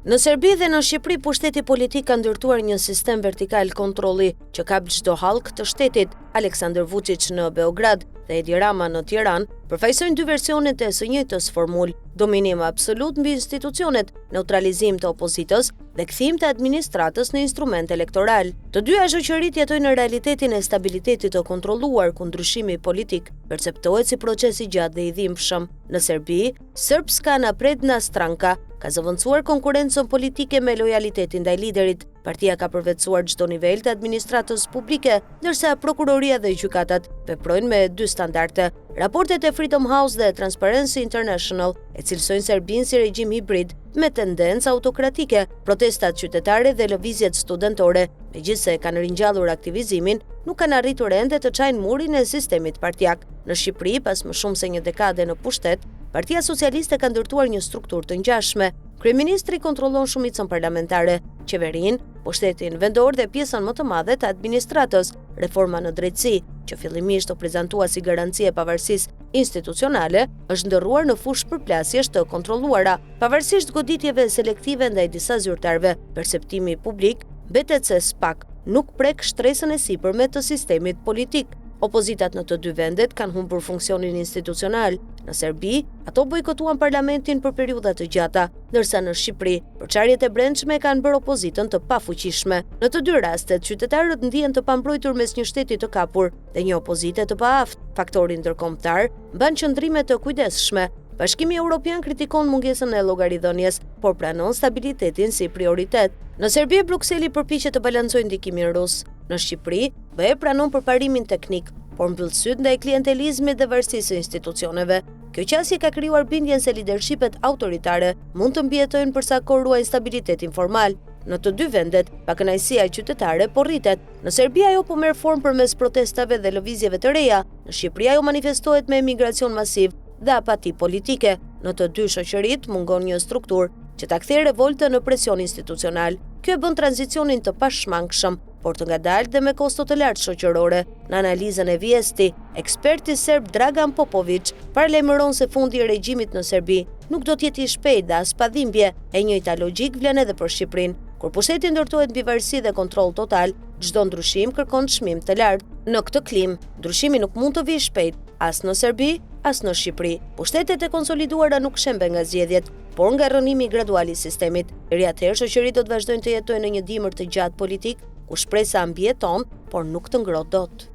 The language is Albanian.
Në Serbi dhe në Shqipëri, pushteti politik ka ndërtuar një sistem vertikal kontrolli që kap çdo hallk të shtetit. Aleksandar Vučić në Beograd dhe Edi Rama në Tiranë përfaqësojnë dy versionet e së njëjtës formulë: dominim absolut mbi institucionet, neutralizim të opozitës dhe kthim të administratës në instrument elektoral. Të dyja shoqëritë jetojnë në realitetin e stabilitetit të kontrolluar, ku ndryshimi politik perceptohet si proces i gjatë dhe i dhimbshëm. Në Serbi, Srpska napredna stranka ka zëvendësuar konkurrencën politike me lojalitetin ndaj liderit. Partia ka përvetësuar çdo nivel të administratës publike, ndërsa prokuroria dhe gjykatat veprojnë me dy standarde. Raportet e Freedom House dhe Transparency International e cilësojnë Serbinë si regjim hibrid me tendencë autokratike. Protestat qytetare dhe lëvizjet studentore, megjithse kanë ringjallur aktivizimin, nuk kanë arritur ende të çajnë murin e sistemit partijak. Në Shqipëri, pas më shumë se një dekade në pushtet, Partia Socialiste ka ndërtuar një strukturë të ngjashme. Kryeministri kontrollon shumicën parlamentare, qeverinë, pushtetin vendor dhe pjesën më të madhe të administratës. Reforma në drejtësi, që fillimisht u prezantua si garanci e pavarësisë institucionale, është ndërruar në fushë përplasjesh të kontrolluara. Pavarësisht goditjeve selektive ndaj disa zyrtarëve, perceptimi publik mbetet se SPAK nuk prek shtresën e sipërme të sistemit politik. Opozitat në të dy vendet kanë humbur funksionin institucional. Në Serbi, ato bojkotuan parlamentin për periudha të gjata, ndërsa në Shqipëri, përçarjet e brendshme kanë bërë opozitën të pafuqishme. Në të dy rastet, qytetarët ndihen të pambrojtur mes një shteti të kapur dhe një opozite të paaftë. Faktori ndërkombëtar mban qëndrime të kujdesshme. Bashkimi Evropian kritikon mungesën e llogaridhënies, por pranon stabilitetin si prioritet. Në Serbi, Brukseli përpiqet të balancojë ndikimin rus. Në Shqipëri, BE pranon përparimin teknik, por mbyll syt ndaj klientelizmit dhe varësisë së institucioneve. Kjo qasje ka krijuar bindjen se lidershipet autoritare mund të mbijetojnë për sa kohë ruajnë stabilitetin formal. Në të dy vendet, pakënaqësia qytetare po rritet. Në Serbi ajo po merr formë përmes protestave dhe lëvizjeve të reja. Në Shqipëri ajo manifestohet me emigracion masiv dhe apati politike. Në të dy shoqëritë mungon një strukturë që ta kthejë revoltën në presion institucional. Kjo e bën tranzicionin të pashmangshëm, por të ngadalë dhe me kosto të lartë shoqërore. Në analizën e Vjesti, eksperti serb Dragan Popović paralajmëron se fundi i regjimit në Serbi nuk do të jetë i shpejtë dhe as pa dhimbje. E njëjta logjik vlen edhe për Shqipërinë. Kur pushteti ndërtohet mbi varësi dhe kontroll total, çdo ndryshim kërkon çmim të lartë. Në këtë klim, ndryshimi nuk mund të vijë shpejt, as në Serbi, as në Shqipëri. Pushtetet e konsoliduara nuk shemben nga zgjedhjet, por nga rrënimi gradual i sistemit. Atëherë shoqëritë do të vazhdojnë të jetojnë në një dimër të gjatë politik, ku shpresa mbijeton, por nuk të ngrohet dot.